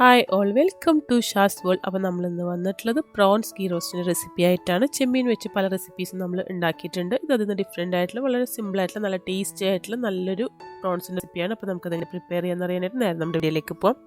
Hi all welcome to Shaz world. അപ്പോൾ നമ്മളിന്ന് വന്നിട്ടുള്ളത് പ്രോൺസ് ഗീ റോസ്റ്റിൻ്റെ റെസിപ്പി ആയിട്ടാണ്. ചെമ്മീൻ വെച്ച് പല റെസിപ്പീസും നമ്മൾ ഉണ്ടാക്കിയിട്ടുണ്ട്. ഇത് അതിന് ഡിഫറെൻ്റ് ആയിട്ടുള്ള വളരെ സിമ്പിളായിട്ടുള്ള നല്ല ടേസ്റ്റി ആയിട്ടുള്ള നല്ലൊരു പ്രോൺസിൻ്റെ റെസിപ്പിയാണ്. അപ്പോൾ നമുക്കതിനെ പ്രിപ്പയർ ചെയ്യാൻ നേരെ നമ്മുടെ വീഡിയോയിലേക്ക് പോകാം.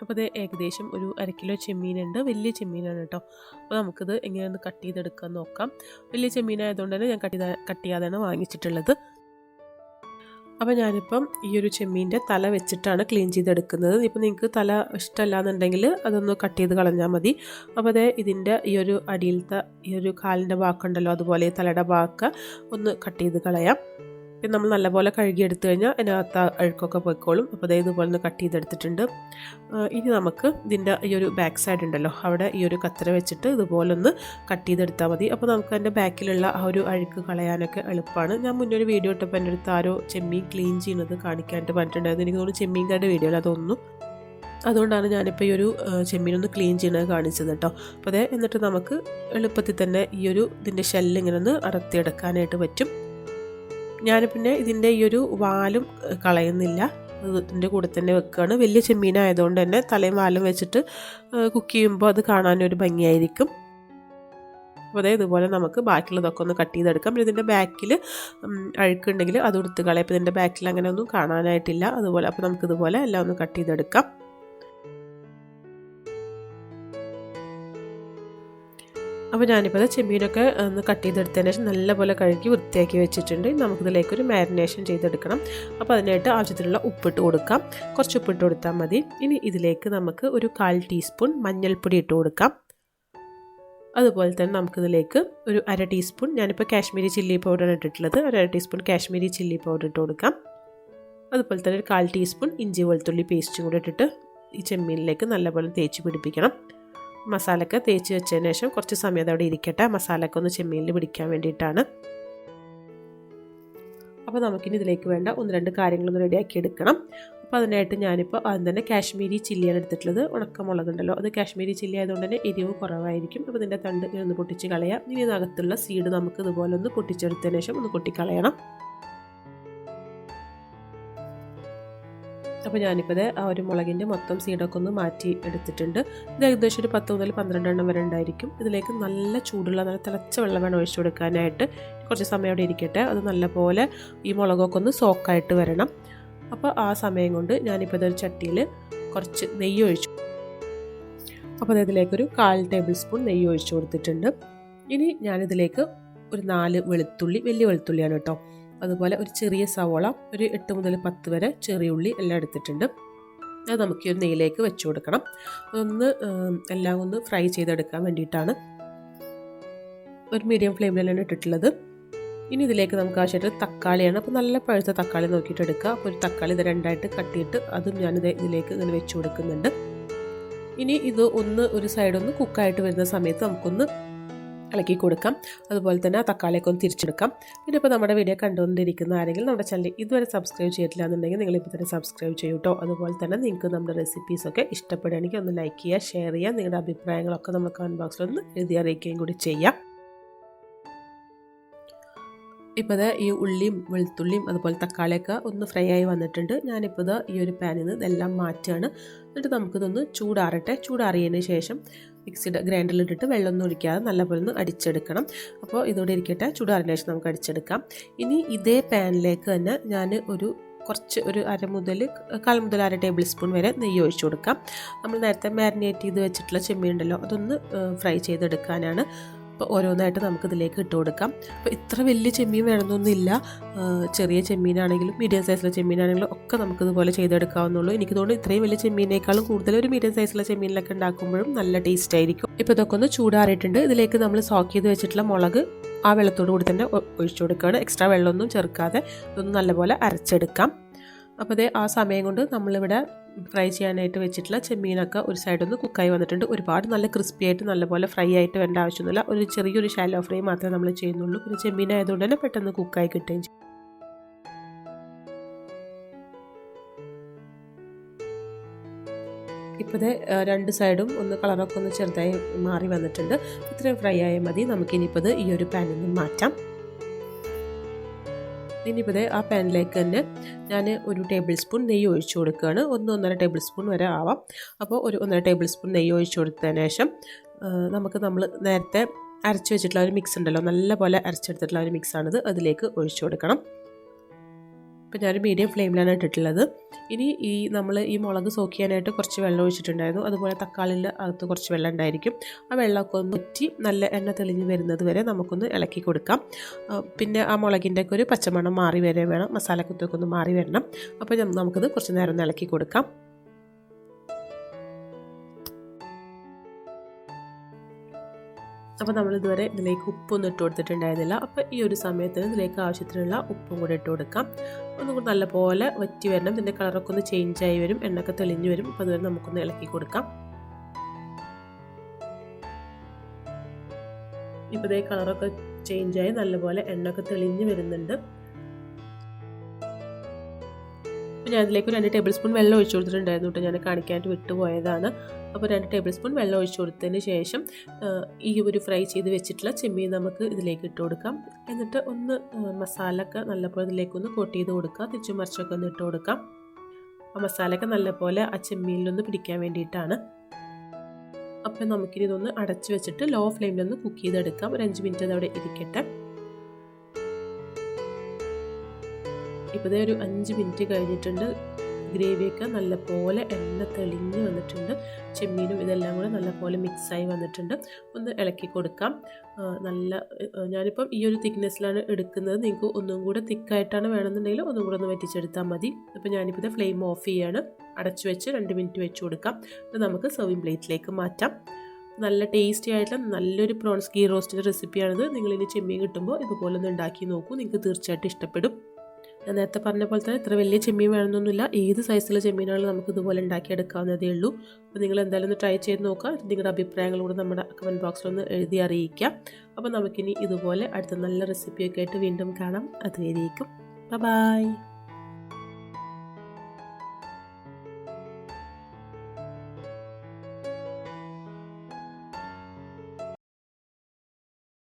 അപ്പോൾ അത് ഏകദേശം ഒരു 1/2 കിലോ ചെമ്മീനുണ്ട്. വലിയ ചെമ്മീനാണ് കേട്ടോ. അപ്പോൾ നമുക്കിത് എങ്ങനെയൊന്ന് കട്ട് ചെയ്തെടുക്കാൻ നോക്കാം. വലിയ ചെമ്മീനായതുകൊണ്ട് തന്നെ ഞാൻ കട്ട് ചെയ്യാതെയാണ് വാങ്ങിച്ചിട്ടുള്ളത്. അപ്പോൾ ഞാനിപ്പം ഈ ഒരു ചെമ്മീൻ്റെ തല വെച്ചിട്ടാണ് ക്ലീൻ ചെയ്തെടുക്കുന്നത്. ഇപ്പോൾ നിങ്ങൾക്ക് തല ഇഷ്ടമല്ല എന്നുണ്ടെങ്കിൽ അതൊന്ന് കട്ട് ചെയ്ത് കളഞ്ഞാൽ മതി. അപ്പോൾ അതേ ഇതിൻ്റെ ഈ ഒരു അടിയിലത്തെ ഈ ഒരു കാലിൻ്റെ ഭാഗമുണ്ടല്ലോ, അതുപോലെ തലയുടെ ഭാഗമൊക്കെ ഒന്ന് കട്ട് ചെയ്ത് കളയാം. പിന്നെ നമ്മൾ നല്ലപോലെ കഴുകിയെടുത്തു കഴിഞ്ഞാൽ അതിനകത്ത് അഴുക്കൊക്കെ പോയിക്കോളും. അപ്പോൾ അതായത് ഇതുപോലെ ഒന്ന് കട്ട് ചെയ്തെടുത്തിട്ടുണ്ട്. ഇനി നമുക്ക് ഇതിൻ്റെ ഈ ഒരു ബാക്ക് സൈഡ് ഉണ്ടല്ലോ, അവിടെ ഈ ഒരു കത്തര വെച്ചിട്ട് ഇതുപോലെ ഒന്ന് കട്ട് ചെയ്തെടുത്താൽ മതി. അപ്പോൾ നമുക്ക് അതിൻ്റെ ബാക്കിലുള്ള ആ ഒരു അഴുക്ക് കളയാനൊക്കെ എളുപ്പമാണ്. ഞാൻ മുന്നേ ഒരു വീഡിയോ ഇട്ടപ്പോൾ എൻ്റെ അടുത്ത് ആരോ ചെമ്മീൻ ക്ലീൻ ചെയ്യുന്നത് കാണിക്കാനായിട്ട് പറഞ്ഞിട്ടുണ്ടായിരുന്നു. എനിക്ക് തോന്നുന്നു ചെമ്മീൻകാരുടെ വീഡിയോ അല്ല അതൊന്നും. അതുകൊണ്ടാണ് ഞാനിപ്പോൾ ഈ ഒരു ചെമ്മീനൊന്ന് ക്ലീൻ ചെയ്യുന്നത് കാണിച്ചത് കേട്ടോ. അപ്പോൾ അതെ, എന്നിട്ട് നമുക്ക് എളുപ്പത്തിൽ തന്നെ ഈ ഒരു ഇതിൻ്റെ ഷെല്ല് ഇങ്ങനെ ഒന്ന് അടർത്തിയെടുക്കാനായിട്ട് പറ്റും. ഞാൻ പിന്നെ ഇതിൻ്റെ ഈ ഒരു വാലും കളയുന്നില്ല, ഇതിൻ്റെ കൂടെ തന്നെ വെക്കുകയാണ്. വലിയ ചെമ്മീനായതുകൊണ്ട് തന്നെ തലയും വാലും വെച്ചിട്ട് കുക്ക് ചെയ്യുമ്പോൾ അത് കാണാനൊരു ഭംഗിയായിരിക്കും. അപ്പോൾ അതായത് ഇതുപോലെ നമുക്ക് ബാക്കിയുള്ളതൊക്കെ ഒന്ന് കട്ട് ചെയ്തെടുക്കാം. പിന്നെ ഇതിൻ്റെ ബാക്കിൽ അഴുക്കുണ്ടെങ്കിൽ അത് എടുത്ത് കളയാം. അപ്പോൾ ഇതിൻ്റെ ബാക്കിൽ അങ്ങനെ ഒന്നും കാണാനായിട്ടില്ല. അതുപോലെ അപ്പോൾ നമുക്കിതുപോലെ എല്ലാം ഒന്ന് കട്ട് ചെയ്തെടുക്കാം. അപ്പോൾ ഞാനിപ്പോൾ ചെമ്മീനൊക്കെ ഒന്ന് കട്ട് ചെയ്തെടുത്തതിന് ശേഷം നല്ലപോലെ കഴുകി വൃത്തിയാക്കി വെച്ചിട്ടുണ്ട്. നമുക്കിതിലേക്കൊരു മാരിനേഷൻ ചെയ്തെടുക്കണം. അപ്പോൾ അതിനായിട്ട് ആവശ്യത്തിനുള്ള ഉപ്പിട്ട് കൊടുക്കാം. കുറച്ച് ഉപ്പിട്ട് കൊടുത്താൽ മതി. ഇനി ഇതിലേക്ക് നമുക്ക് ഒരു 1/4 ടീസ്പൂൺ മഞ്ഞൾപ്പൊടി ഇട്ട് കൊടുക്കാം. അതുപോലെ തന്നെ നമുക്കിതിലേക്ക് ഒരു 1/2 ടീസ്പൂൺ, ഞാനിപ്പോൾ കാശ്മീരി ചില്ലി പൗഡറാണ് ഇട്ടിട്ടുള്ളത്, ഒരു 1/2 ടീസ്പൂൺ കാശ്മീരി ചില്ലി പൗഡർ ഇട്ട് കൊടുക്കാം. അതുപോലെ തന്നെ ഒരു 1/4 ടീസ്പൂൺ ഇഞ്ചി വെളുത്തുള്ളി പേസ്റ്റും കൂടി ഇട്ടിട്ട് ഈ ചെമ്മീനിലേക്ക് നല്ലപോലെ തേച്ച് പിടിപ്പിക്കണം. മസാലയൊക്കെ തേച്ച് വെച്ചതിന് ശേഷം കുറച്ച് സമയം അതവിടെ ഇരിക്കട്ടെ. മസാലയൊക്കെ ഒന്ന് ചെമ്മീനിൽ പിടിക്കാൻ വേണ്ടിയിട്ടാണ്. അപ്പോൾ നമുക്കിനി ഇതിലേക്ക് വേണ്ട 1-2 കാര്യങ്ങളൊന്ന് റെഡിയാക്കി എടുക്കണം. അപ്പോൾ അതിനായിട്ട് ഞാനിപ്പോൾ ആദ്യം തന്നെ കാശ്മീരി ചില്ലിയാണ് എടുത്തിട്ടുള്ളത്. ഉണക്കമുളകുണ്ടല്ലോ, അത് കാശ്മീരി ചില്ലി ആയതുകൊണ്ട് തന്നെ എരിവ് കുറവായിരിക്കും. അപ്പോൾ ഇതിൻ്റെ തണ്ട് ഒന്ന് പൊട്ടിച്ച് കളയാം. ഇനി ഇതിനകത്തുള്ള സീഡ് നമുക്ക് ഇതുപോലെ ഒന്ന് പൊട്ടിച്ചെടുത്തതിന് ശേഷം ഒന്ന് കൊട്ടിക്കളയണം. അപ്പോൾ ഞാനിപ്പോൾ ആ ഒരു മുളകിൻ്റെ മൊത്തം സീഡൊക്കെ ഒന്ന് മാറ്റി എടുത്തിട്ടുണ്ട്. ഇത് ഏകദേശം ഒരു 10 മുതൽ 12 എണ്ണം വരെ ഉണ്ടായിരിക്കും. ഇതിലേക്ക് നല്ല ചൂടുള്ള നല്ല തിളച്ച വെള്ളം വേണം ഒഴിച്ചു കൊടുക്കാനായിട്ട്. കുറച്ച് സമയം അവിടെ ഇരിക്കട്ടെ. അത് നല്ലപോലെ ഈ മുളകൊക്കെ ഒന്ന് സോക്കായിട്ട് വരണം. അപ്പോൾ ആ സമയം കൊണ്ട് ഞാനിപ്പോൾ ഇതൊരു ചട്ടിയിൽ കുറച്ച് നെയ്യ് ഒഴിച്ചു. അപ്പോൾ ഇതിലേക്കൊരു 1/4 ടേബിൾ സ്പൂൺ നെയ്യ് ഒഴിച്ചു കൊടുത്തിട്ടുണ്ട്. ഇനി ഞാനിതിലേക്ക് ഒരു 4 വെളുത്തുള്ളി, വലിയ വെളുത്തുള്ളിയാണ് കേട്ടോ, അതുപോലെ ഒരു ചെറിയ സവോള, ഒരു 8 മുതൽ 10 വരെ ചെറിയ ഉള്ളി എല്ലാം എടുത്തിട്ടുണ്ട്. അത് നമുക്ക് ഈ ഒരു നെയ്യിലേക്ക് വെച്ച് കൊടുക്കണം. അതൊന്ന് എല്ലാം ഒന്ന് ഫ്രൈ ചെയ്തെടുക്കാൻ വേണ്ടിയിട്ടാണ്. ഒരു മീഡിയം ഫ്ലെയിമിലാണ് ഇട്ടിട്ടുള്ളത്. ഇനി ഇതിലേക്ക് നമുക്ക് ആവശ്യമായിട്ട് തക്കാളിയാണ്. അപ്പോൾ നല്ല പഴുത്ത തക്കാളി നോക്കിയിട്ട് എടുക്കുക. അപ്പോൾ ഒരു തക്കാളി ഇത് 2ആയിട്ട് കട്ട് ചെയ്തിട്ട് അതും ഞാനിത് ഇതിലേക്ക് ഇങ്ങനെ വെച്ച് കൊടുക്കുന്നുണ്ട്. ഇനി ഇത് ഒരു സൈഡൊന്ന് കുക്കായിട്ട് വരുന്ന സമയത്ത് നമുക്കൊന്ന് ഇളക്കി കൊടുക്കാം. അതുപോലെ തന്നെ ആ തക്കാളിയൊക്കെ ഒന്ന് തിരിച്ചെടുക്കാം. പിന്നെ ഇപ്പോൾ നമ്മുടെ വീഡിയോ കണ്ടുകൊണ്ടിരിക്കുന്ന ആരെങ്കിലും നമ്മുടെ ചാനൽ ഇതുവരെ സബ്സ്ക്രൈബ് ചെയ്തിട്ടില്ല എന്നുണ്ടെങ്കിൽ നിങ്ങളിപ്പോൾ തന്നെ സബ്സ്ക്രൈബ് ചെയ്യൂ കേട്ടോ. അതുപോലെ തന്നെ നിങ്ങൾക്ക് നമ്മുടെ റെസിപ്പീസൊക്കെ ഇഷ്ടപ്പെടുകയാണെങ്കിൽ ഒന്ന് ലൈക്ക് ചെയ്യുക, ഷെയർ ചെയ്യുക. നിങ്ങളുടെ അഭിപ്രായങ്ങളൊക്കെ നമ്മൾ കമൻറ്റ് ബോക്സിലൊന്ന് എഴുതി അറിയിക്കുകയും കൂടി ചെയ്യാം. ഇപ്പോൾ ഈ ഉള്ളിയും വെളുത്തുള്ളിയും അതുപോലെ തക്കാളിയൊക്കെ ഒന്ന് ഫ്രൈ ആയി വന്നിട്ടുണ്ട്. ഞാനിപ്പോൾ ഈ ഒരു പാനിൽ നിന്ന് ഇതെല്ലാം മാറ്റുകയാണ്. എന്നിട്ട് നമുക്കിതൊന്ന് ചൂടാറട്ടെ. ചൂടാറിയതിന് ശേഷം മിക്സിയുടെ ഗ്രൈൻഡറിലിട്ടിട്ട് വെള്ളമൊന്നും ഒഴിക്കാതെ നല്ലപോലെ ഒന്ന് അടിച്ചെടുക്കണം. അപ്പോൾ ഇതോടെ ഇരിക്കട്ടെ. ചൂടാറിയതിന് ശേഷം നമുക്ക് അടിച്ചെടുക്കാം. ഇനി ഇതേ പാനിലേക്ക് തന്നെ ഞാൻ ഒരു 1/2 മുതൽ 1/4 ടേബിൾ സ്പൂൺ വരെ നെയ്യ് ഒഴിച്ചു കൊടുക്കാം. നമ്മൾ നേരത്തെ മാരിനേറ്റ് ചെയ്ത് വെച്ചിട്ടുള്ള ചെമ്മീൻ ഉണ്ടല്ലോ, അതൊന്ന് ഫ്രൈ ചെയ്തെടുക്കാനാണ്. അപ്പോൾ ഓരോന്നായിട്ട് നമുക്കിതിലേക്ക് ഇട്ട് കൊടുക്കാം. അപ്പോൾ ഇത്ര വലിയ ചെമ്മീൻ വേണമെന്നൊന്നുമില്ല. ചെറിയ ചെമ്മീനാണെങ്കിലും മീഡിയം സൈസിലെ ചെമ്മീനാണെങ്കിലും ഒക്കെ നമുക്കിതുപോലെ ചെയ്തെടുക്കാവുന്നുള്ളൂ. എനിക്ക് തോന്നുന്നു ഇത്രയും വലിയ ചെമ്മീനേക്കാളും കൂടുതൽ ഒരു മീഡിയം സൈസിലെ ചെമ്മീനിലൊക്കെ ഉണ്ടാക്കുമ്പോഴും നല്ല ടേസ്റ്റ് ആയിരിക്കും. ഇപ്പോൾ ഇതൊക്കെ ഒന്ന് ചൂടാറിയിട്ടുണ്ട്. ഇതിലേക്ക് നമ്മൾ സോക്ക് ചെയ്ത് വെച്ചിട്ടുള്ള മുളക് ആ വെള്ളത്തോടു കൂടി തന്നെ ഒഴിച്ചു കൊടുക്കുകയാണ്. എക്സ്ട്രാ വെള്ളമൊന്നും ചേർക്കാതെ ഇതൊന്ന് നല്ലപോലെ അരച്ചെടുക്കാം. അപ്പോൾ ആ സമയം കൊണ്ട് നമ്മളിവിടെ ഫ്രൈ ചെയ്യാനായിട്ട് വെച്ചിട്ടുള്ള ചെമ്മീനൊക്കെ ഒരു സൈഡൊന്ന് കുക്കായി വന്നിട്ടുണ്ട്. ഒരുപാട് നല്ല ക്രിസ്പി ആയിട്ട് നല്ലപോലെ ഫ്രൈ ആയിട്ട് വേണ്ട ആവശ്യമൊന്നുമില്ല. ഒരു ചെറിയൊരു ഷാലോ ഫ്രൈ മാത്രമേ നമ്മൾ ചെയ്യുന്നുള്ളൂ. പിന്നെ ചെമ്മീനായതുകൊണ്ട് തന്നെ പെട്ടെന്ന് കുക്കായി കിട്ടുകയും ചെയ്യും. ഇപ്പോൾ രണ്ട് സൈഡും ഒന്ന് കളറൊക്കെ ഒന്ന് ചെറുതായി മാറി വന്നിട്ടുണ്ട്. ഇത്രയും ഫ്രൈ ആയാൽ മതി. നമുക്കിനിയിപ്പോൾ ഈ ഒരു പാനിൽ നിന്ന് മാറ്റാം. ഇനിയിപ്പോൾ ആ പാനിലേക്ക് തന്നെ ഞാൻ ഒരു ടേബിൾ സ്പൂൺ നെയ്യ് ഒഴിച്ചു കൊടുക്കുകയാണ്. 1-1.5 ടേബിൾ സ്പൂൺ വരെ ആവാം. അപ്പോൾ ഒരു 1.5 ടേബിൾ സ്പൂൺ നെയ്യ് ഒഴിച്ചു കൊടുത്തതിന് ശേഷം നമ്മൾ നേരത്തെ അരച്ച് വെച്ചിട്ടുള്ള ഒരു മിക്സ് ഉണ്ടല്ലോ, നല്ലപോലെ അരച്ചെടുത്തിട്ടുള്ള ഒരു മിക്സാണിത്, അതിലേക്ക് ഒഴിച്ചു കൊടുക്കണം. ഇപ്പോൾ ഞാനൊരു മീഡിയം ഫ്ലെയിമിലാണ് ഇട്ടിട്ടുള്ളത്. ഇനി നമ്മൾ ഈ മുളക് സോക്ക് ചെയ്യാനായിട്ട് കുറച്ച് വെള്ളം ഒഴിച്ചിട്ടുണ്ടായിരുന്നു. അതുപോലെ തക്കാളിൻ്റെ അകത്ത് കുറച്ച് വെള്ളം ഉണ്ടായിരിക്കും. ആ വെള്ളമൊക്കെ ഒന്ന് വറ്റി നല്ല എണ്ണ തെളിഞ്ഞ് വരുന്നത് വരെ നമുക്കൊന്ന് ഇളക്കി കൊടുക്കാം. പിന്നെ ആ മുളകിൻ്റെ ഒക്കെ ഒരു പച്ചമണം മാറി വരെ വേണം, മസാലക്കുത്തൊക്കെ ഒന്ന് മാറി വരണം. അപ്പോൾ നമുക്കത് കുറച്ച് നേരം ഒന്ന് ഇളക്കി കൊടുക്കാം. അപ്പോൾ നമ്മളിതുവരെ ഇതിലേക്ക് ഉപ്പൊന്നും ഇട്ട് കൊടുത്തിട്ടുണ്ടായിരുന്നില്ല. അപ്പോൾ ഈ ഒരു സമയത്തിന് ഇതിലേക്ക് ആവശ്യത്തിനുള്ള ഉപ്പും കൂടെ ഇട്ട് കൊടുക്കാം. ഒന്നും കൂടി നല്ലപോലെ വറ്റി വരണം. ഇതിൻ്റെ കളറൊക്കെ ഒന്ന് ചേഞ്ചായി വരും, എണ്ണയൊക്കെ തെളിഞ്ഞ് വരും. അപ്പോൾ അതുവരെ നമുക്കൊന്ന് ഇളക്കി കൊടുക്കാം. ഇപ്പോൾ ഇതേ കളറൊക്കെ ചേഞ്ചായി നല്ലപോലെ എണ്ണയൊക്കെ തെളിഞ്ഞ് വരുന്നുണ്ട്. അപ്പോൾ ഞാൻ ഇതിലേക്ക് 2 ടേബിൾ സ്പൂൺ വെള്ളം ഒഴിച്ചു കൊടുത്തിട്ടുണ്ടായിരുന്നു കേട്ടോ. ഞാൻ കാണിക്കാനായിട്ട് വിട്ടുപോയതാണ്. അപ്പോൾ 2 ടേബിൾ സ്പൂൺ വെള്ളം ഒഴിച്ചു കൊടുത്തതിന് ശേഷം ഈ ഒരു ഫ്രൈ ചെയ്ത് വെച്ചിട്ടുള്ള ചെമ്മീൻ നമുക്ക് ഇതിലേക്ക് ഇട്ട് കൊടുക്കാം. എന്നിട്ട് ഒന്ന് മസാലയൊക്കെ നല്ലപോലെ ഇതിലേക്കൊന്ന് കോട്ട് ചെയ്ത് കൊടുക്കുക. തിരിച്ചും മറിച്ചൊക്കെ ഒന്ന് ഇട്ട് കൊടുക്കാം. ആ മസാലയൊക്കെ നല്ലപോലെ ആ ചെമ്മീനിലൊന്ന് പിടിക്കാൻ വേണ്ടിയിട്ടാണ്. അപ്പോൾ നമുക്കിനി ഇതൊന്ന് അടച്ച് വെച്ചിട്ട് ലോ ഫ്ലെയിമിലൊന്ന് കുക്ക് ചെയ്തെടുക്കാം. ഒരു 5 മിനിറ്റ് അതവിടെ ഇരിക്കട്ടെ. ഇപ്പോൾ ഒരു 5 മിനിറ്റ് കഴിഞ്ഞിട്ടുണ്ട്. ഗ്രേവിയൊക്കെ നല്ലപോലെ എണ്ണ തെളിഞ്ഞ് വന്നിട്ടുണ്ട്. ചെമ്മീനും ഇതെല്ലാം കൂടെ നല്ലപോലെ മിക്സായി വന്നിട്ടുണ്ട്. ഒന്ന് ഇളക്കി കൊടുക്കാം. ഞാനിപ്പം ഈ ഒരു തിക്നെസ്സിലാണ് എടുക്കുന്നത്. നിങ്ങൾക്ക് ഒന്നും കൂടെ തിക്കായിട്ടാണ് വേണമെന്നുണ്ടെങ്കിൽ ഒന്നും കൂടെ ഒന്ന് വറ്റിച്ചെടുത്താൽ മതി. അപ്പോൾ ഞാനിപ്പോൾ ഇത് ഫ്ലെയിം ഓഫ് ചെയ്യാണ്. അടച്ചു വെച്ച് 2 മിനിറ്റ് വെച്ച് കൊടുക്കാം. അപ്പോൾ നമുക്ക് സെർവിങ് പ്ലേറ്റിലേക്ക് മാറ്റാം. നല്ല ടേസ്റ്റി ആയിട്ടുള്ള നല്ലൊരു പ്രോൺസ് ഗീ റോസ്റ്റിൻ്റെ റെസിപ്പിയാണിത്. നിങ്ങളിനി ചെമ്മീൻ കിട്ടുമ്പോൾ ഇതുപോലെ ഒന്ന് ഉണ്ടാക്കി നോക്കൂ. നിങ്ങൾക്ക് തീർച്ചയായിട്ടും ഇഷ്ടപ്പെടും. ഞാൻ നേരത്തെ പറഞ്ഞ പോലെ തന്നെ ഇത്ര വലിയ ചെമ്മീൻ വേണമെന്നൊന്നുമില്ല. ഏത് സൈസിലുള്ള ചെമ്മീനാണെങ്കിലും നമുക്ക് ഇതുപോലെ ഉണ്ടാക്കിയെടുക്കാവുന്നതേ ഉള്ളൂ. അപ്പോൾ നിങ്ങൾ എന്തായാലും ഒന്ന് ട്രൈ ചെയ്ത് നോക്കുക. നിങ്ങളുടെ അഭിപ്രായങ്ങൾ കൂടെ നമ്മുടെ കമൻറ്റ് ബോക്സിലൊന്ന് എഴുതി അറിയിക്കാം. അപ്പോൾ നമുക്കിനി ഇതുപോലെ അടുത്ത നല്ല റെസിപ്പിയൊക്കെ ആയിട്ട് വീണ്ടും കാണാം. അതുവരേക്കും ബൈ.